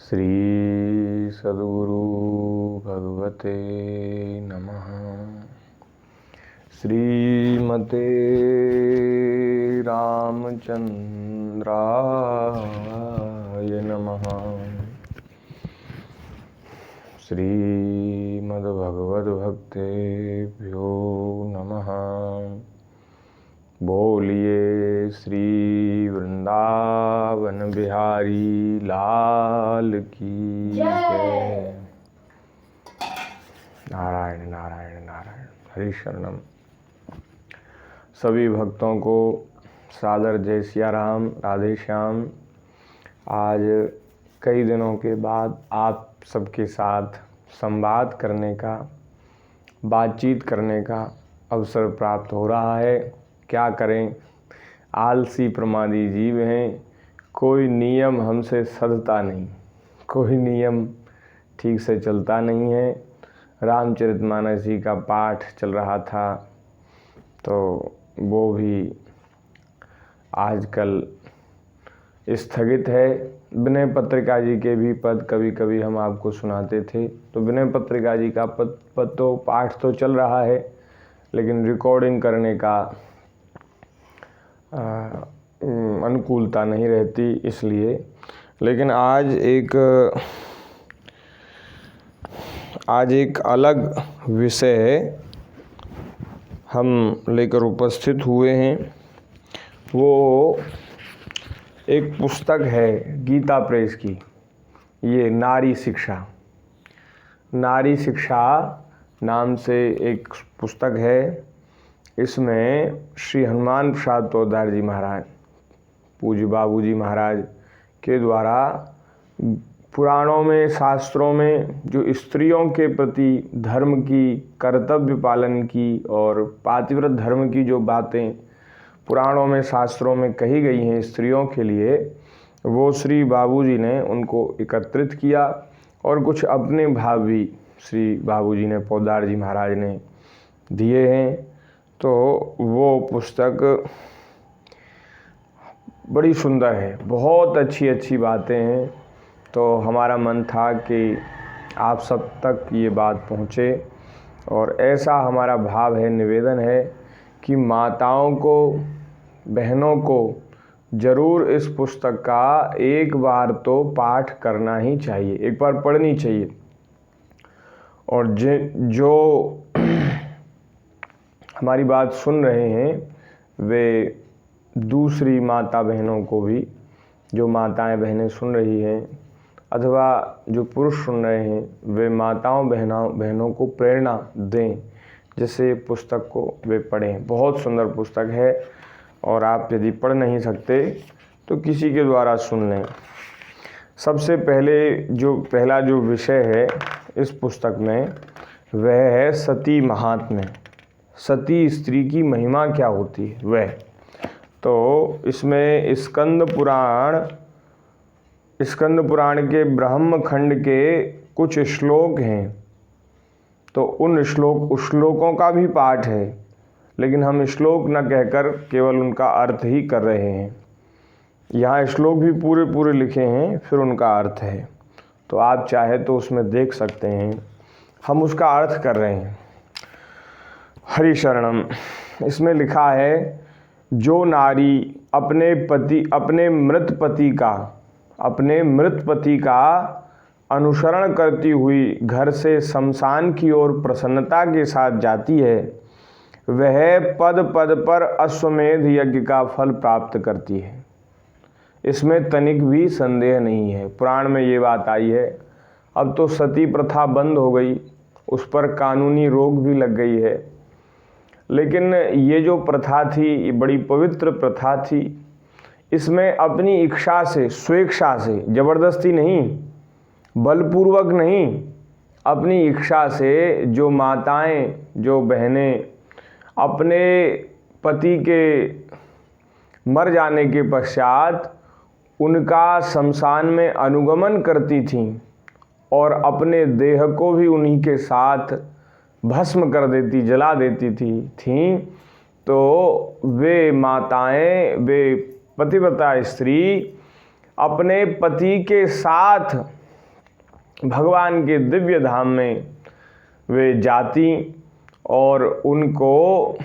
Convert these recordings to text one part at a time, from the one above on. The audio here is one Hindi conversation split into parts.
श्री सद्गुरु भगवते नमः। श्रीमते रामचंद्राय नमः। श्रीमद्भगवद्भक्तेभ्यो नमः। बोलिए श्री वृंदावन बिहारी लाल की जय। नारायण नारायण नारायण। हरि शरणम। सभी भक्तों को सादर जय सिया राम, राधे श्याम। आज कई दिनों के बाद आप सबके साथ संवाद करने का, बातचीत करने का अवसर प्राप्त हो रहा है। क्या करें, आलसी प्रमादी जीव हैं। कोई नियम हमसे सधता नहीं, कोई नियम ठीक से चलता नहीं है। रामचरितमानस जी का पाठ चल रहा था तो वो भी आजकल स्थगित है। विनय पत्रिका जी के भी पद कभी कभी हम आपको सुनाते थे। तो विनय पत्रिका जी का पद तो पाठ तो चल रहा है, लेकिन रिकॉर्डिंग करने का अनुकूलता नहीं रहती, इसलिए। लेकिन आज एक अलग विषय हम लेकर उपस्थित हुए हैं। वो एक पुस्तक है गीता प्रेस की, ये नारी शिक्षा। नारी शिक्षा नाम से एक पुस्तक है। इसमें श्री हनुमान प्रसाद पोद्दार जी महाराज, पूज्य बाबूजी महाराज के द्वारा पुराणों में, शास्त्रों में जो स्त्रियों के प्रति धर्म की, कर्तव्य पालन की और पातिव्रत धर्म की जो बातें पुराणों में, शास्त्रों में कही गई हैं स्त्रियों के लिए, वो श्री बाबूजी ने उनको एकत्रित किया और कुछ अपने भाव भी श्री बाबूजी ने, पोद्दार जी महाराज ने दिए हैं। तो वो पुस्तक बड़ी सुंदर है, बहुत अच्छी अच्छी बातें हैं। तो हमारा मन था कि आप सब तक ये बात पहुँचे, और ऐसा हमारा भाव है, निवेदन है कि माताओं को, बहनों को ज़रूर इस पुस्तक का एक बार तो पाठ करना ही चाहिए, एक बार पढ़नी चाहिए। और जो हमारी बात सुन रहे हैं वे दूसरी माता बहनों को भी, जो माताएं बहनें सुन रही हैं अथवा जो पुरुष सुन रहे हैं, वे माताओं बहनों को प्रेरणा दें, जिससे पुस्तक को वे पढ़ें। बहुत सुंदर पुस्तक है, और आप यदि पढ़ नहीं सकते तो किसी के द्वारा सुन लें। सबसे पहला जो विषय है इस पुस्तक में, वह है सती महात्म्य। सती स्त्री की महिमा क्या होती है वह। तो इसमें स्कंद पुराण के ब्रह्म खंड के कुछ श्लोक हैं। तो उन श्लोकों का भी पाठ है, लेकिन हम श्लोक न कहकर केवल उनका अर्थ ही कर रहे हैं। यहाँ श्लोक भी पूरे लिखे हैं, फिर उनका अर्थ है। तो आप चाहे तो उसमें देख सकते हैं, हम उसका अर्थ कर रहे हैं। हरि शरणम। इसमें लिखा है, जो नारी अपने मृत पति का अनुसरण करती हुई घर से शमशान की ओर प्रसन्नता के साथ जाती है, वह पद पद पर अश्वमेध यज्ञ का फल प्राप्त करती है। इसमें तनिक भी संदेह नहीं है। पुराण में ये बात आई है। अब तो सती प्रथा बंद हो गई, उस पर कानूनी रोक भी लग गई है, लेकिन ये जो प्रथा थी, ये बड़ी पवित्र प्रथा थी। इसमें अपनी इच्छा से, स्वेच्छा से, जबरदस्ती नहीं, बलपूर्वक नहीं, अपनी इच्छा से जो माताएं, जो बहनें अपने पति के मर जाने के पश्चात उनका शमशान में अनुगमन करती थीं और अपने देह को भी उन्हीं के साथ भस्म कर देती, जला देती थीं, तो वे माताएं, वे पतिव्रता स्त्री अपने पति के साथ भगवान के दिव्य धाम में वे जाती और उनको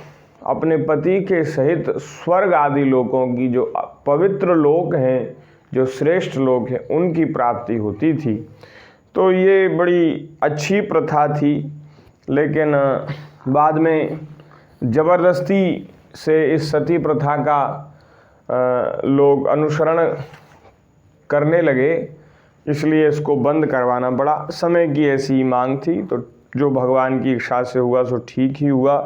अपने पति के सहित स्वर्ग आदि लोकों की जो पवित्र लोक हैं, जो श्रेष्ठ लोक हैं, उनकी प्राप्ति होती थी। तो ये बड़ी अच्छी प्रथा थी, लेकिन बाद में ज़बरदस्ती से इस सती प्रथा का लोग अनुसरण करने लगे, इसलिए इसको बंद करवाना पड़ा। समय की ऐसी मांग थी, तो जो भगवान की इच्छा से हुआ सो ठीक ही हुआ।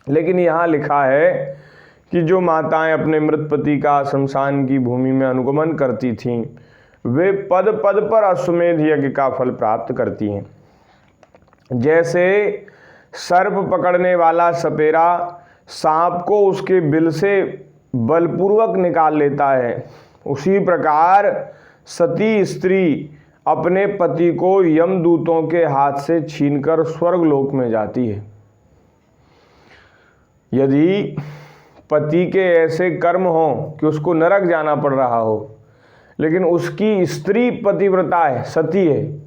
लेकिन यहाँ लिखा है कि जो माताएं अपने मृत पति का शमशान की भूमि में अनुगमन करती थीं, वे पद पद पर अश्वमेध यज्ञ का फल प्राप्त करती हैं। जैसे सर्प पकड़ने वाला सपेरा सांप को उसके बिल से बलपूर्वक निकाल लेता है, उसी प्रकार सती स्त्री अपने पति को यमदूतों के हाथ से छीनकर स्वर्गलोक में जाती है। यदि पति के ऐसे कर्म हो कि उसको नरक जाना पड़ रहा हो, लेकिन उसकी स्त्री पतिव्रता है, सती है,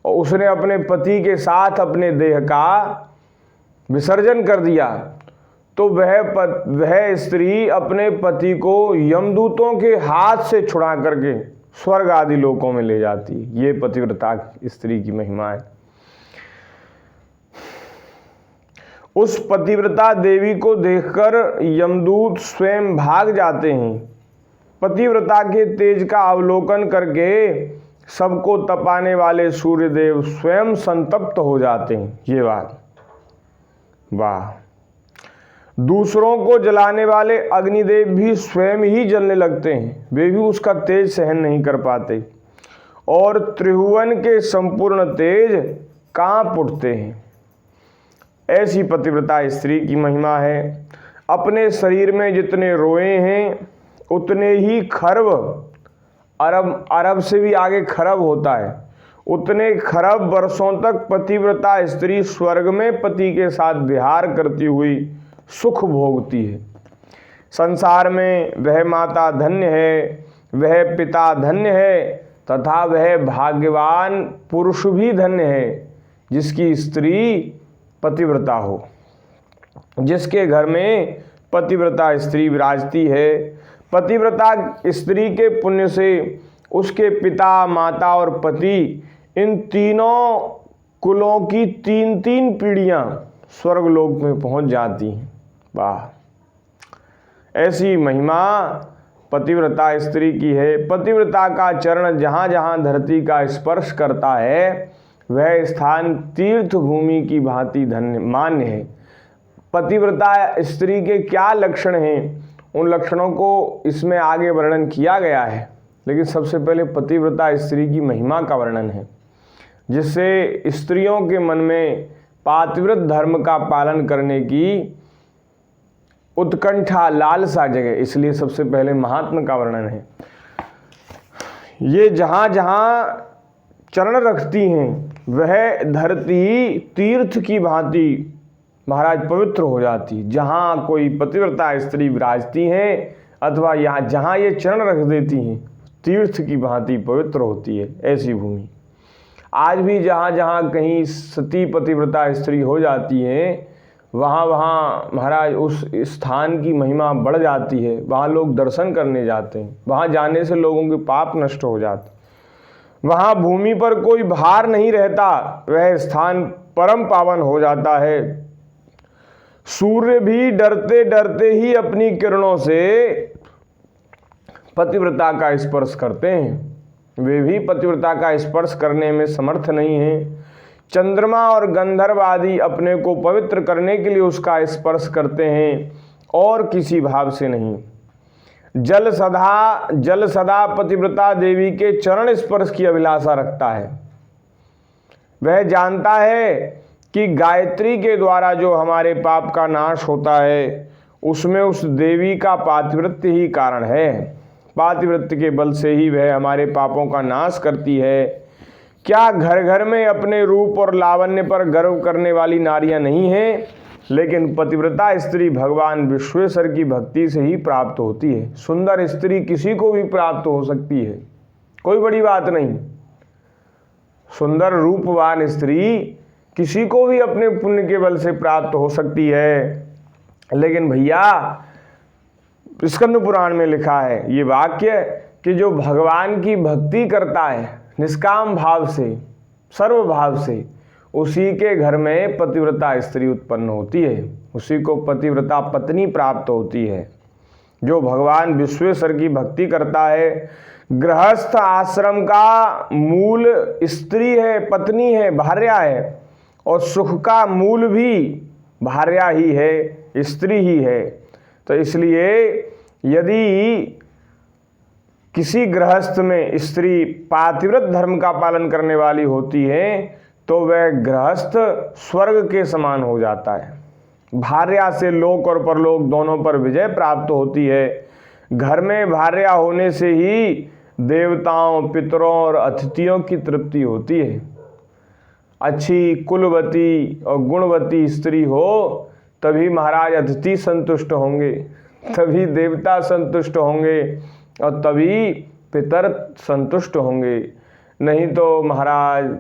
और उसने अपने पति के साथ अपने देह का विसर्जन कर दिया, तो वह स्त्री अपने पति को यमदूतों के हाथ से छुड़ा करके स्वर्ग आदि लोकों में ले जाती है। ये पतिव्रता स्त्री की महिमा है। उस पतिव्रता देवी को देखकर यमदूत स्वयं भाग जाते हैं। पतिव्रता के तेज का अवलोकन करके सबको तपाने वाले सूर्यदेव स्वयं संतप्त हो जाते हैं। ये बात वाह। दूसरों को जलाने वाले अग्निदेव भी स्वयं ही जलने लगते हैं, वे भी उसका तेज सहन नहीं कर पाते और त्रिभुवन के संपूर्ण तेज कांप उठते हैं। ऐसी पतिव्रता स्त्री की महिमा है। अपने शरीर में जितने रोए हैं उतने ही खरब, अरब से भी आगे खरब होता है, उतने खरब वर्षों तक पतिव्रता स्त्री स्वर्ग में पति के साथ विहार करती हुई सुख भोगती है। संसार में वह माता धन्य है, वह पिता धन्य है, तथा वह भाग्यवान पुरुष भी धन्य है जिसकी स्त्री पतिव्रता हो, जिसके घर में पतिव्रता स्त्री विराजती है। पतिव्रता स्त्री के पुण्य से उसके पिता, माता और पति, इन तीनों कुलों की तीन तीन पीढ़ियां स्वर्गलोक में पहुंच जाती हैं। वाह। ऐसी महिमा पतिव्रता स्त्री की है। पतिव्रता का चरण जहाँ जहाँ धरती का स्पर्श करता है, वह स्थान तीर्थ भूमि की भांति धन्य मान्य है। पतिव्रता स्त्री के क्या लक्षण हैं, उन लक्षणों को इसमें आगे वर्णन किया गया है, लेकिन सबसे पहले पतिव्रता स्त्री की महिमा का वर्णन है, जिससे स्त्रियों के मन में पातिव्रत धर्म का पालन करने की उत्कंठा, लालसा जगे। इसलिए सबसे पहले महात्मा का वर्णन है। ये जहाँ जहाँ चरण रखती हैं, वह धरती तीर्थ की भांति महाराज पवित्र हो जाती। जहाँ कोई पतिव्रता स्त्री विराजती हैं अथवा यहाँ जहाँ ये चरण रख देती हैं, तीर्थ की भांति पवित्र होती है ऐसी भूमि। आज भी जहाँ जहाँ कहीं सती पतिव्रता स्त्री हो जाती हैं, वहाँ वहाँ महाराज उस स्थान की महिमा बढ़ जाती है। वहाँ लोग दर्शन करने जाते हैं, वहाँ जाने से लोगों के पाप नष्ट हो जाते। वहाँ भूमि पर कोई भार नहीं रहता, वह स्थान परम पावन हो जाता है। सूर्य भी डरते डरते ही अपनी किरणों से पतिव्रता का स्पर्श करते हैं, वे भी पतिव्रता का स्पर्श करने में समर्थ नहीं हैं। चंद्रमा और गंधर्व आदि अपने को पवित्र करने के लिए उसका स्पर्श करते हैं और किसी भाव से नहीं। जल सदा पतिव्रता देवी के चरण स्पर्श की अभिलाषा रखता है। वह जानता है कि गायत्री के द्वारा जो हमारे पाप का नाश होता है, उसमें उस देवी का पातिव्रत्य ही कारण है। पातिव्रत्य के बल से ही वह हमारे पापों का नाश करती है। क्या घर घर में अपने रूप और लावण्य पर गर्व करने वाली नारियां नहीं हैं? लेकिन पतिव्रता स्त्री भगवान विश्वेश्वर की भक्ति से ही प्राप्त होती है। सुंदर स्त्री किसी को भी प्राप्त हो सकती है, कोई बड़ी बात नहीं। सुंदर रूपवान स्त्री किसी को भी अपने पुण्य के बल से प्राप्त हो सकती है। लेकिन भैया स्कंद पुराण में लिखा है ये वाक्य कि जो भगवान की भक्ति करता है निष्काम भाव से, सर्व भाव से, उसी के घर में पतिव्रता स्त्री उत्पन्न होती है, उसी को पतिव्रता पत्नी प्राप्त होती है। जो भगवान विश्वेश्वर की भक्ति करता है, गृहस्थ आश्रम का मूल स्त्री है, पत्नी है, भार्या है, और सुख का मूल भी भार्या ही है, स्त्री ही है। तो इसलिए यदि किसी गृहस्थ में स्त्री पातिव्रत धर्म का पालन करने वाली होती है तो वह गृहस्थ स्वर्ग के समान हो जाता है। भार्या से लोक और परलोक दोनों पर विजय प्राप्त होती है। घर में भार्या होने से ही देवताओं, पितरों और अतिथियों की तृप्ति होती है। अच्छी कुलवती और गुणवती स्त्री हो तभी महाराज अतिथि संतुष्ट होंगे, तभी देवता संतुष्ट होंगे और तभी पितर संतुष्ट होंगे। नहीं तो महाराज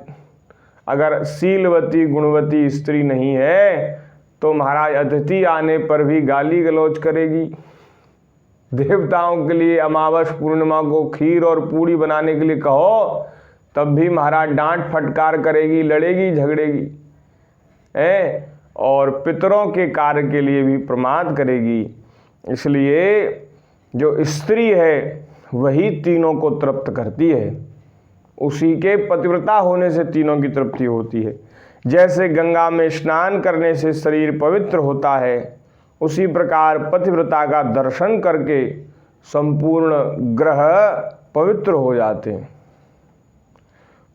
अगर शीलवती गुणवती स्त्री नहीं है तो महाराज अतिथि आने पर भी गाली गलौज करेगी। देवताओं के लिए अमावस पूर्णिमा को खीर और पूड़ी बनाने के लिए कहो तब भी महाराज डांट फटकार करेगी, लड़ेगी, झगड़ेगी और पितरों के कार्य के लिए भी प्रमाद करेगी। इसलिए जो स्त्री है वही तीनों को तृप्त करती है, उसी के पतिव्रता होने से तीनों की तृप्ति होती है। जैसे गंगा में स्नान करने से शरीर पवित्र होता है, उसी प्रकार पतिव्रता का दर्शन करके संपूर्ण ग्रह पवित्र हो जाते हैं,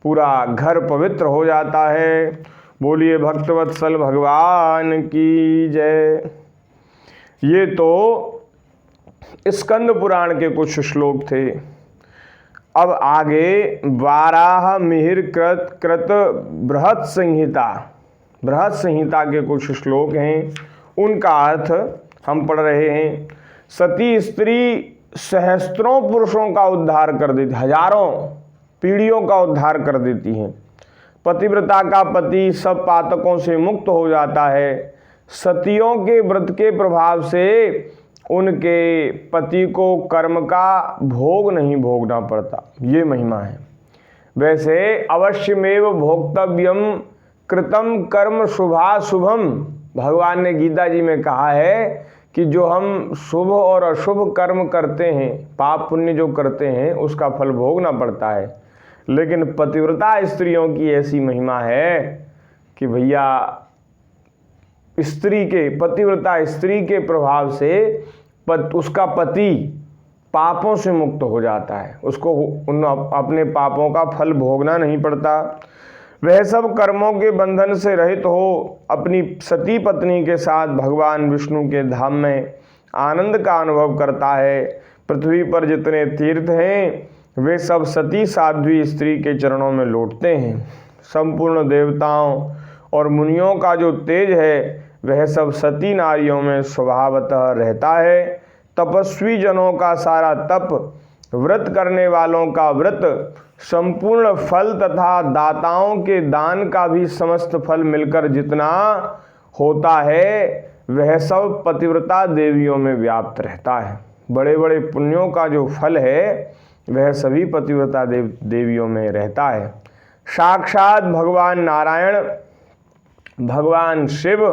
पूरा घर पवित्र हो जाता है। बोलिए भक्तवत्सल भगवान की जय। ये तो स्कंद पुराण के कुछ श्लोक थे। अब आगे वाराह मिहिर कृत बृहत संहिता के कुछ श्लोक हैं, उनका अर्थ हम पढ़ रहे हैं। सती स्त्री सहस्त्रों पुरुषों का उद्धार कर देती, हजारों पीढ़ियों का उद्धार कर देती हैं। पतिव्रता का पति सब पातकों से मुक्त हो जाता है। सतियों के व्रत के प्रभाव से उनके पति को कर्म का भोग नहीं भोगना पड़ता, ये महिमा है। वैसे अवश्यमेव भोक्तव्यम कृतम कर्म शुभाशुभम, भगवान ने गीता जी में कहा है कि जो हम शुभ और अशुभ कर्म करते हैं, पाप पुण्य जो करते हैं, उसका फल भोगना पड़ता है। लेकिन पतिव्रता स्त्रियों की ऐसी महिमा है कि भैया पतिव्रता स्त्री के प्रभाव से उसका पति पापों से मुक्त हो जाता है, उसको अपने पापों का फल भोगना नहीं पड़ता। वह सब कर्मों के बंधन से रहित हो अपनी सती पत्नी के साथ भगवान विष्णु के धाम में आनंद का अनुभव करता है। पृथ्वी पर जितने तीर्थ हैं वे सब सती साध्वी स्त्री के चरणों में लौटते हैं। संपूर्ण देवताओं और मुनियों का जो तेज है वह सब सती नारियों में स्वभावतः रहता है। तपस्वी जनों का सारा तप, व्रत करने वालों का व्रत, संपूर्ण फल तथा दाताओं के दान का भी समस्त फल मिलकर जितना होता है वह सब पतिव्रता देवियों में व्याप्त रहता है। बड़े बड़े पुण्यों का जो फल है वह सभी पतिव्रता देवियों में रहता है। साक्षात भगवान नारायण, भगवान शिव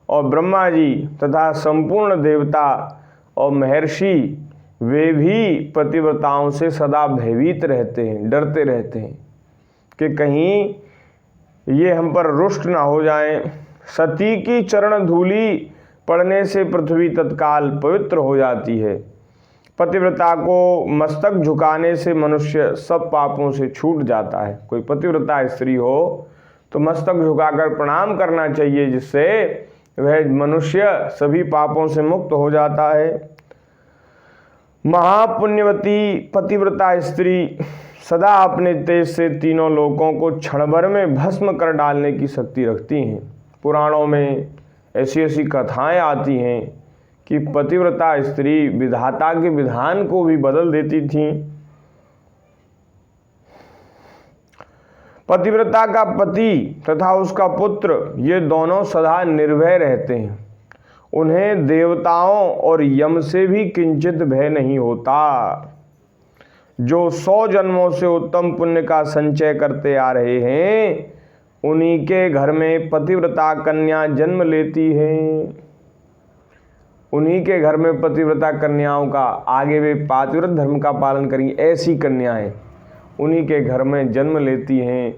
और ब्रह्मा जी तथा संपूर्ण देवता और महर्षि वे भी पतिव्रताओं से सदा भयभीत रहते हैं, डरते रहते हैं कि कहीं ये हम पर रुष्ट ना हो जाएं। सती की चरण धूलि पड़ने से पृथ्वी तत्काल पवित्र हो जाती है। पतिव्रता को मस्तक झुकाने से मनुष्य सब पापों से छूट जाता है। कोई पतिव्रता स्त्री हो तो मस्तक झुकाकर प्रणाम करना चाहिए, जिससे वह मनुष्य सभी पापों से मुक्त हो जाता है। महापुण्यवती पतिव्रता स्त्री सदा अपने तेज से तीनों लोकों को क्षण भर में भस्म कर डालने की शक्ति रखती हैं। पुराणों में ऐसी ऐसी कथाएं आती हैं कि पतिव्रता स्त्री विधाता के विधान को भी बदल देती थीं। पतिव्रता का पति तथा उसका पुत्र ये दोनों सदा निर्भय रहते हैं। उन्हें देवताओं और यम से भी किंचित भय नहीं होता। जो 100 जन्मों से उत्तम पुण्य का संचय करते आ रहे हैं, उन्हीं के घर में पतिव्रता कन्या जन्म लेती है। उन्हीं के घर में पतिव्रता कन्याओं का, आगे वे पातिव्रत धर्म का पालन करेंगी, ऐसी कन्याएं उन्हीं के घर में जन्म लेती हैं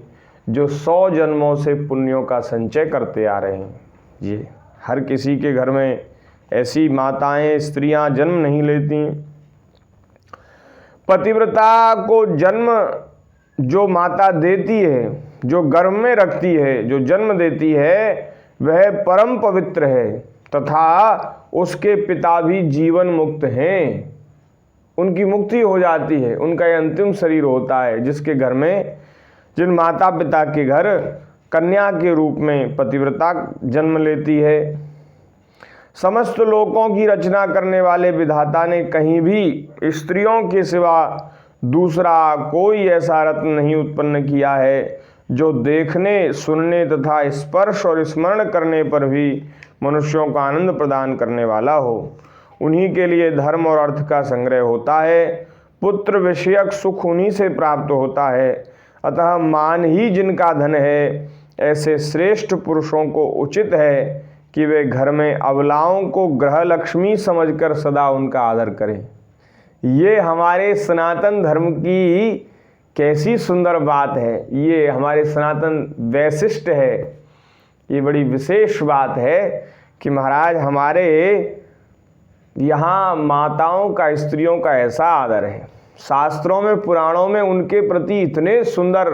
जो 100 जन्मों से पुण्यों का संचय करते आ रहे हैं। ये हर किसी के घर में ऐसी माताएं, स्त्रियां जन्म नहीं लेती। पतिव्रता को जन्म जो माता देती है, जो गर्भ में रखती है, जो जन्म देती है, वह परम पवित्र है तथा उसके पिता भी जीवन मुक्त हैं। उनकी मुक्ति हो जाती है, उनका यह अंतिम शरीर होता है। जिसके घर में, जिन माता पिता के घर कन्या के रूप में पतिव्रता जन्म लेती है। समस्त लोकों की रचना करने वाले विधाता ने कहीं भी स्त्रियों के सिवा दूसरा कोई ऐसा रत्न नहीं उत्पन्न किया है जो देखने, सुनने तथा स्पर्श और स्मरण करने पर भी मनुष्यों को आनंद प्रदान करने वाला हो। उन्हीं के लिए धर्म और अर्थ का संग्रह होता है। पुत्र विषयक सुख उन्हीं से प्राप्त होता है। अतः मान ही जिनका धन है, ऐसे श्रेष्ठ पुरुषों को उचित है कि वे घर में अबलाओं को ग्रह लक्ष्मी समझकर सदा उनका आदर करें। ये हमारे सनातन धर्म की कैसी सुंदर बात है। ये हमारे सनातन वैशिष्ट है। ये बड़ी विशेष बात है कि महाराज हमारे यहाँ माताओं का, स्त्रियों का ऐसा आदर है। शास्त्रों में, पुराणों में उनके प्रति इतने सुंदर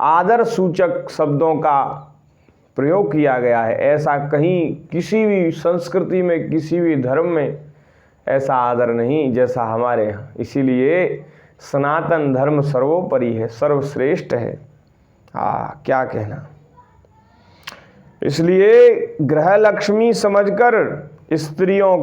आदर सूचक शब्दों का प्रयोग किया गया है। ऐसा कहीं किसी भी संस्कृति में, किसी भी धर्म में ऐसा आदर नहीं जैसा हमारे यहाँ। इसीलिए सनातन धर्म सर्वोपरि है, सर्वश्रेष्ठ है। क्या कहना। इसलिए ग्रह लक्ष्मी समझकर स्त्रियों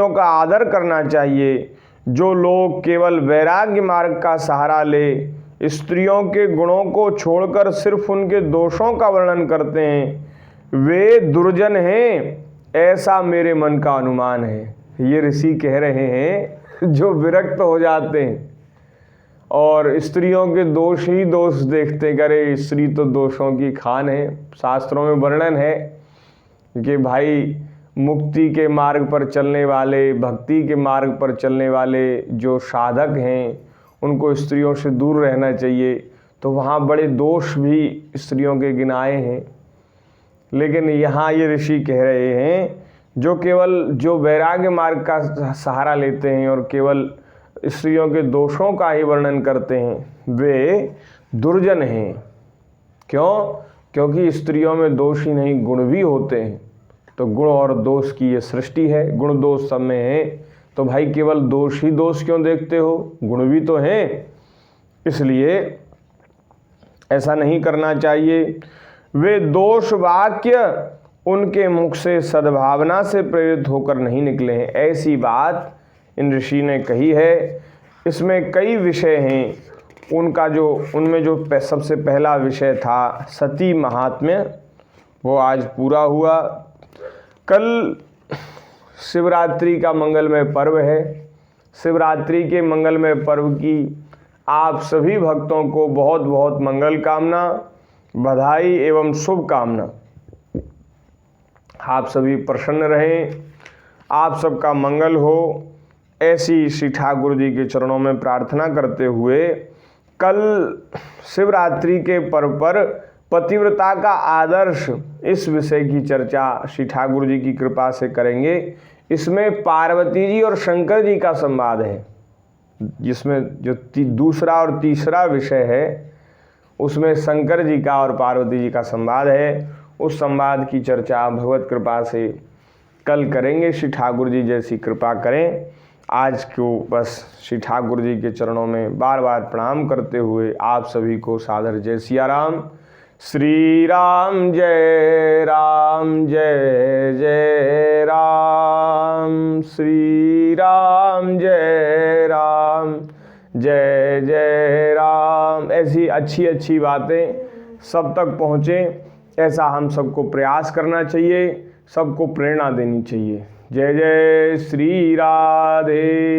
का आदर करना चाहिए। जो लोग केवल वैराग्य मार्ग का सहारा ले स्त्रियों के गुणों को छोड़कर सिर्फ उनके दोषों का वर्णन करते हैं, वे दुर्जन हैं, ऐसा मेरे मन का अनुमान है। ये ऋषि कह रहे हैं जो विरक्त हो जाते हैं और स्त्रियों के दोष ही दोष देखते, करे स्त्री तो दोषों की खान है। शास्त्रों में वर्णन है कि भाई मुक्ति के मार्ग पर चलने वाले, भक्ति के मार्ग पर चलने वाले जो साधक हैं, उनको स्त्रियों से दूर रहना चाहिए। तो वहाँ बड़े दोष भी स्त्रियों के गिनाए हैं। लेकिन यहाँ ये ऋषि कह रहे हैं जो वैराग्य मार्ग का सहारा लेते हैं और केवल स्त्रियों के दोषों का ही वर्णन करते हैं, वे दुर्जन हैं। क्यों? क्योंकि स्त्रियों में दोष ही नहीं, गुण भी होते हैं। तो गुण और दोष की ये सृष्टि है, गुण दोष सब में है। तो भाई केवल दोष ही दोष क्यों देखते हो? गुण भी तो हैं। इसलिए ऐसा नहीं करना चाहिए। वे दोष वाक्य उनके मुख से सद्भावना से प्रेरित होकर नहीं निकले हैं, ऐसी बात इन ऋषि ने कही है। इसमें कई विषय हैं। उनमें जो सबसे पहला विषय था सती महात्म्य, वो आज पूरा हुआ। कल शिवरात्रि का मंगलमय पर्व है। शिवरात्रि के मंगलमय पर्व की आप सभी भक्तों को बहुत बहुत मंगल कामना, बधाई एवं शुभकामना। आप सभी प्रसन्न रहें, आप सबका मंगल हो, ऐसी श्री ठाकुर जी के चरणों में प्रार्थना करते हुए कल शिवरात्रि के पर्व पर पतिव्रता का आदर्श, इस विषय की चर्चा श्री ठाकुर जी की कृपा से करेंगे। इसमें पार्वती जी और शंकर जी का संवाद है। जिसमें जो दूसरा और तीसरा विषय है, उसमें शंकर जी का और पार्वती जी का संवाद है। उस संवाद की चर्चा भगवत कृपा से कल करेंगे। श्री ठाकुर जी जैसी कृपा करें। आज को बस श्री ठाकुर जी के चरणों में बार बार प्रणाम करते हुए आप सभी को सादर जय सिया राम। श्री राम जय जय राम। श्री राम जय जय राम। ऐसी अच्छी अच्छी बातें सब तक पहुँचें, ऐसा हम सबको प्रयास करना चाहिए, सबको प्रेरणा देनी चाहिए। जय जय श्री राधे।